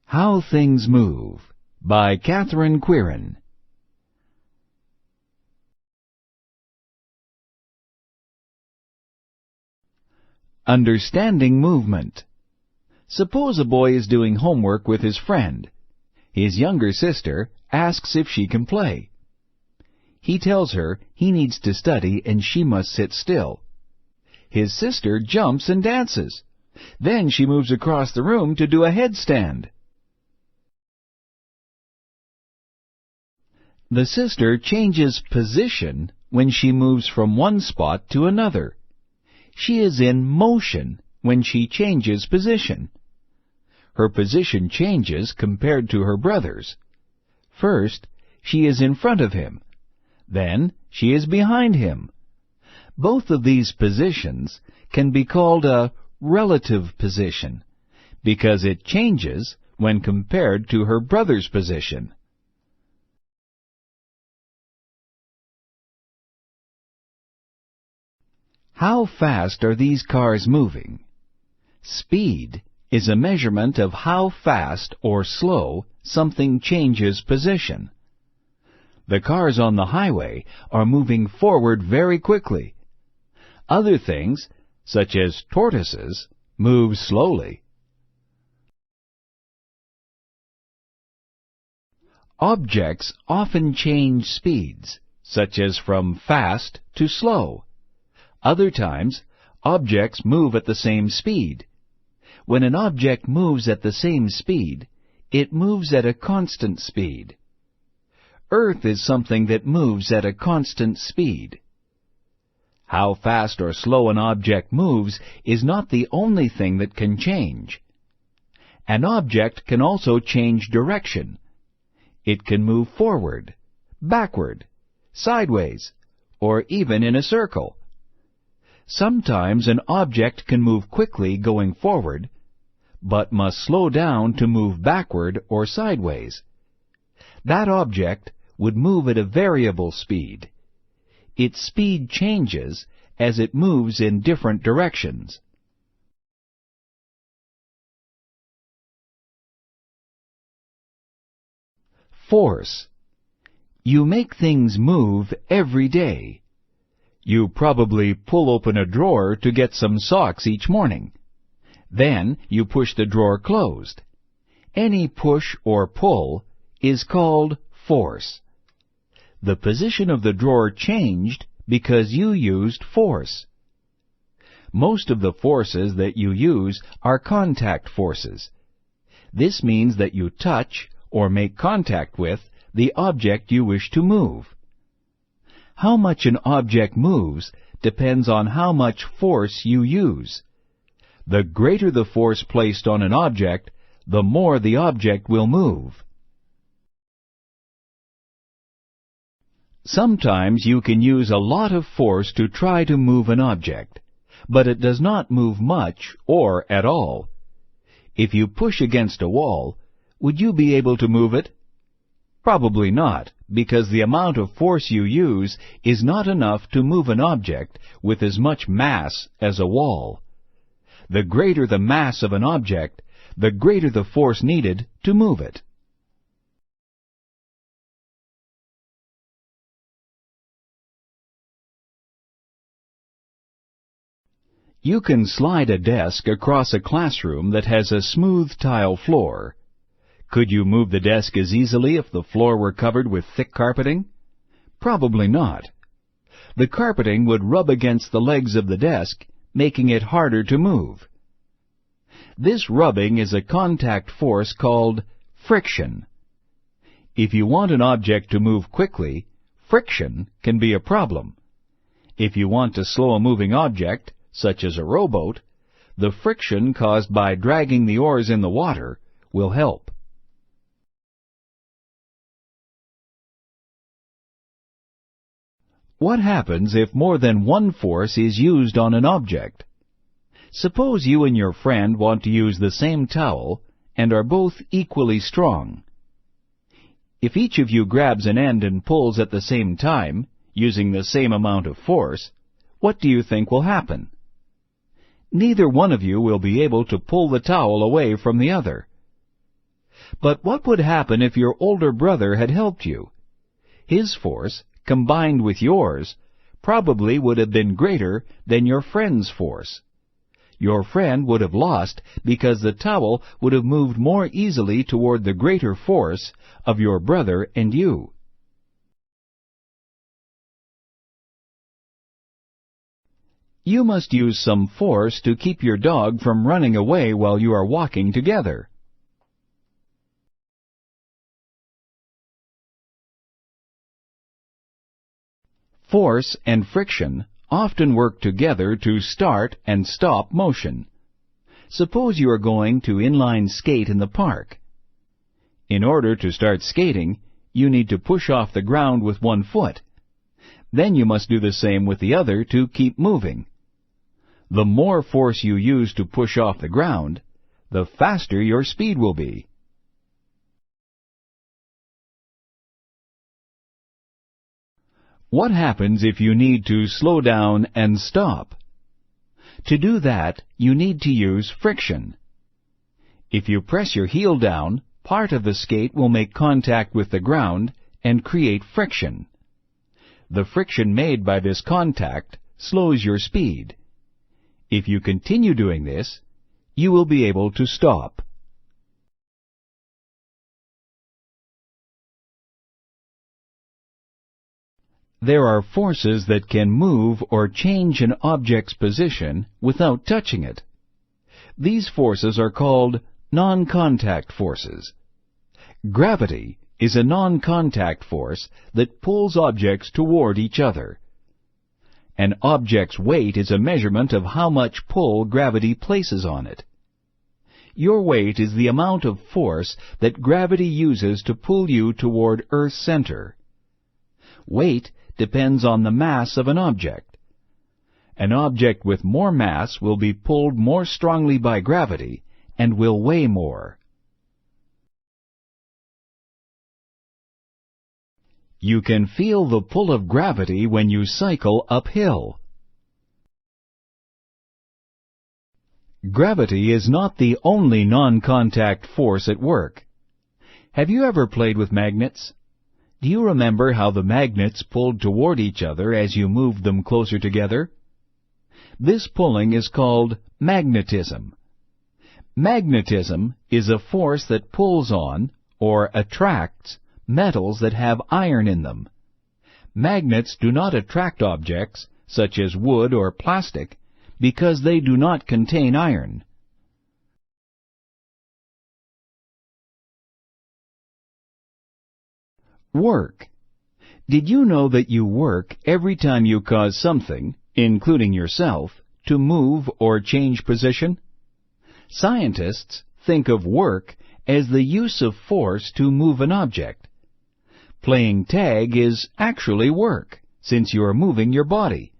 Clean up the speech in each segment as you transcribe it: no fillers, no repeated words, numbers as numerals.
How Things Move by Qena. Understanding movement. Suppose a boy is doing homework with his friend. His younger sister asks if she can play. He tells her he needs to study and she must sit still. His sister jumps and dances. Then she moves across the room to do a headstand. The sister changes position when she moves from one spot to another. She is in motion when she changes position. Her position changes compared to her brother's. First, she is in front of him. Then, she is behind him. Both of these positions can be called a relative position because it changes when compared to her brother's position. How fast are these cars moving? Speed is a measurement of how fast or slow something changes position. The cars on the highway are moving forward very quickly. Other things, such as tortoises, move slowly. Objects often change speeds, such as from fast to slow. Other times, objects move at the same speed. When an object moves at the same speed, it moves at a constant speed. Earth is something that moves at a constant speed. How fast or slow an object moves is not the only thing that can change. An object can also change direction. It can move forward, backward, sideways, or even in a circle. Sometimes an object can move quickly going forward, but must slow down to move backward or sideways. That object would move at a variable speed. Its speed changes as it moves in different directions. Force. You make things move every day. You probably pull open a drawer to get some socks each morning. Then you push the drawer closed. Any push or pull is called force. The position of the drawer changed because you used force. Most of the forces that you use are contact forces. This means that you touch or make contact with the object you wish to move. How much an object moves depends on how much force you use. The greater the force placed on an object, the more the object will move. Sometimes you can use a lot of force to try to move an object, but it does not move much or at all. If you push against a wall, would you be able to move it? Probably not, because the amount of force you use is not enough to move an object with as much mass as a wall. The greater the mass of an object, the greater the force needed to move it. You can slide a desk across a classroom that has a smooth tile floor. Could you move the desk as easily if the floor were covered with thick carpeting? Probably not. The carpeting would rub against the legs of the desk, making it harder to move. This rubbing is a contact force called friction. If you want an object to move quickly, friction can be a problem. If you want to slow a moving object, such as a rowboat, the friction caused by dragging the oars in the water will help. What happens if more than one force is used on an object? Suppose you and your friend want to use the same towel and are both equally strong. If each of you grabs an end and pulls at the same time, using the same amount of force, what do you think will happen? Neither one of you will be able to pull the towel away from the other. But what would happen if your older brother had helped you? His force, combined with yours, probably would have been greater than your friend's force. Your friend would have lost because the towel would have moved more easily toward the greater force of your brother and you. You must use some force to keep your dog from running away while you are walking together. Force and friction often work together to start and stop motion. Suppose you are going to inline skate in the park. In order to start skating, you need to push off the ground with one foot. Then you must do the same with the other to keep moving. The more force you use to push off the ground, the faster your speed will be. What happens if you need to slow down and stop? To do that, you need to use friction. If you press your heel down, part of the skate will make contact with the ground and create friction. The friction made by this contact slows your speed. If you continue doing this, you will be able to stop. There are forces that can move or change an object's position without touching it. These forces are called non-contact forces. Gravity is a non-contact force that pulls objects toward each other. An object's weight is a measurement of how much pull gravity places on it. Your weight is the amount of force that gravity uses to pull you toward Earth's center. Weight depends on the mass of an object. An object with more mass will be pulled more strongly by gravity and will weigh more. You can feel the pull of gravity when you cycle uphill. Gravity is not the only non-contact force at work. Have you ever played with magnets? Do you remember how the magnets pulled toward each other as you moved them closer together? This pulling is called magnetism. Magnetism is a force that pulls on, or attracts, metals that have iron in them. Magnets do not attract objects, such as wood or plastic, because they do not contain iron. Work. Did you know that you work every time you cause something, including yourself, to move or change position? Scientists think of work as the use of force to move an object. Playing tag is actually work, since you are moving your body.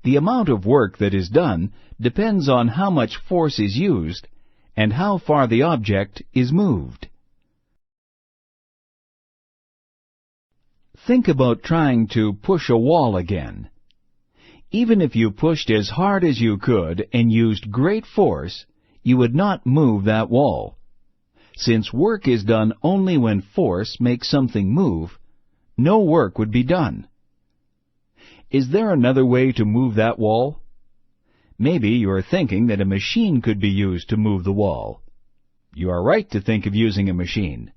The amount of work that is done depends on how much force is used and how far the object is moved. Think about trying to push a wall again. Even if you pushed as hard as you could and used great force, you would not move that wall. Since work is done only when force makes something move, no work would be done. Is there another way to move that wall? Maybe you are thinking that a machine could be used to move the wall. You are right to think of using a machine.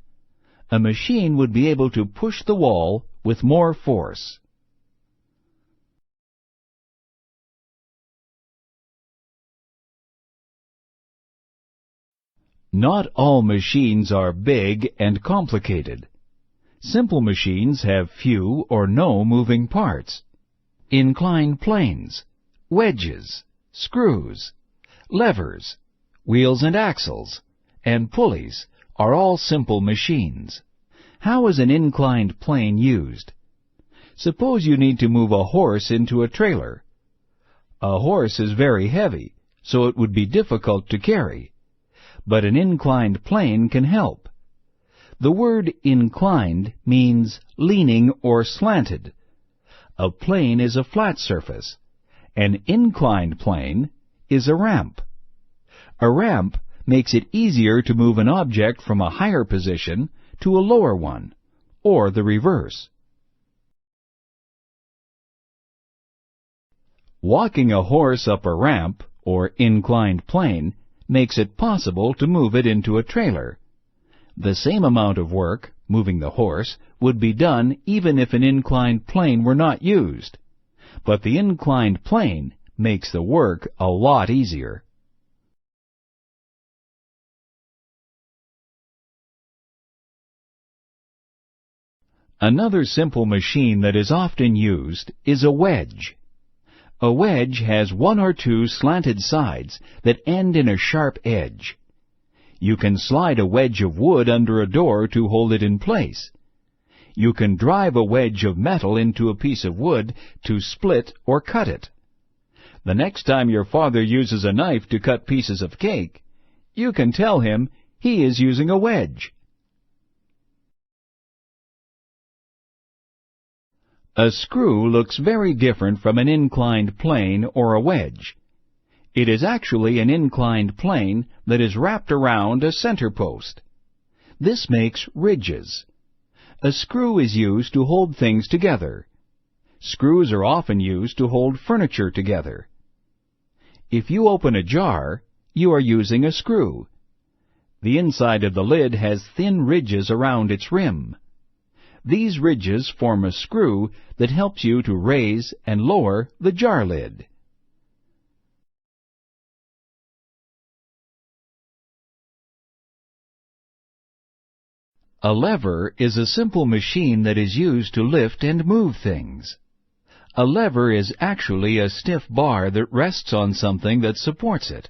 A machine would be able to push the wall with more force. Not all machines are big and complicated. Simple machines have few or no moving parts. Inclined planes, wedges, screws, levers, wheels and axles, and pulleys are all simple machines. How is an inclined plane used? Suppose you need to move a horse into a trailer. A horse is very heavy, so it would be difficult to carry. But an inclined plane can help. The word inclined means leaning or slanted. A plane is a flat surface. An inclined plane is a ramp. A ramp makes it easier to move an object from a higher position to a lower one, or the reverse. Walking a horse up a ramp, or inclined plane, makes it possible to move it into a trailer. The same amount of work, moving the horse, would be done even if an inclined plane were not used. But the inclined plane makes the work a lot easier. Another simple machine that is often used is a wedge. A wedge has one or two slanted sides that end in a sharp edge. You can slide a wedge of wood under a door to hold it in place. You can drive a wedge of metal into a piece of wood to split or cut it. The next time your father uses a knife to cut pieces of cake, you can tell him he is using a wedge. A screw looks very different from an inclined plane or a wedge. It is actually an inclined plane that is wrapped around a center post. This makes ridges. A screw is used to hold things together. Screws are often used to hold furniture together. If you open a jar, you are using a screw. The inside of the lid has thin ridges around its rim. These ridges form a screw that helps you to raise and lower the jar lid. A lever is a simple machine that is used to lift and move things. A lever is actually a stiff bar that rests on something that supports it.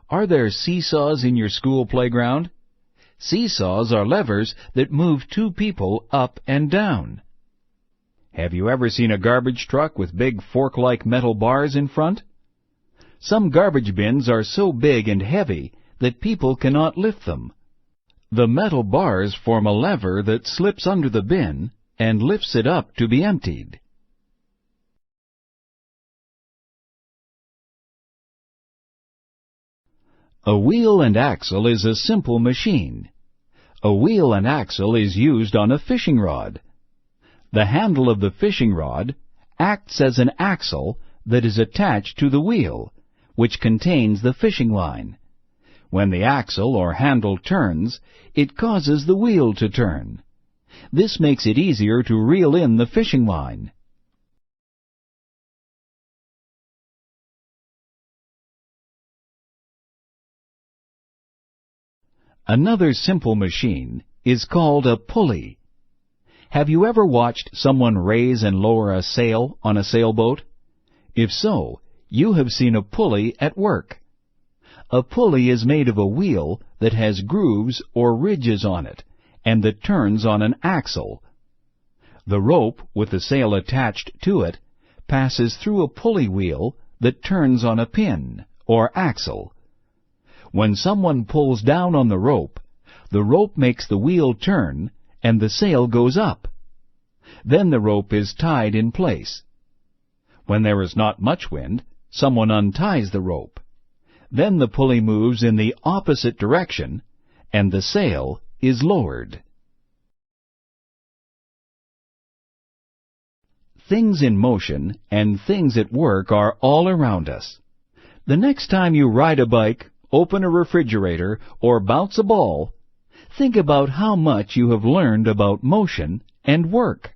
Are there seesaws in your school playground? Seesaws are levers that move two people up and down. Have you ever seen a garbage truck with big fork-like metal bars in front? Some garbage bins are so big and heavy that people cannot lift them. The metal bars form a lever that slips under the bin and lifts it up to be emptied. A wheel and axle is a simple machine. A wheel and axle is used on a fishing rod. The handle of the fishing rod acts as an axle that is attached to the wheel, which contains the fishing line. When the axle or handle turns, it causes the wheel to turn. This makes it easier to reel in the fishing line. Another simple machine is called a pulley. Have you ever watched someone raise and lower a sail on a sailboat? If so, you have seen a pulley at work. A pulley is made of a wheel that has grooves or ridges on it, and that turns on an axle. The rope, with the sail attached to it, passes through a pulley wheel that turns on a pin, or axle. When someone pulls down on the rope makes the wheel turn, and the sail goes up. Then the rope is tied in place. When there is not much wind, someone unties the rope. Then the pulley moves in the opposite direction, and the sail is lowered. Things in motion and things at work are all around us. The next time you ride a bike, open a refrigerator, or bounce a ball, think about how much you have learned about motion and work.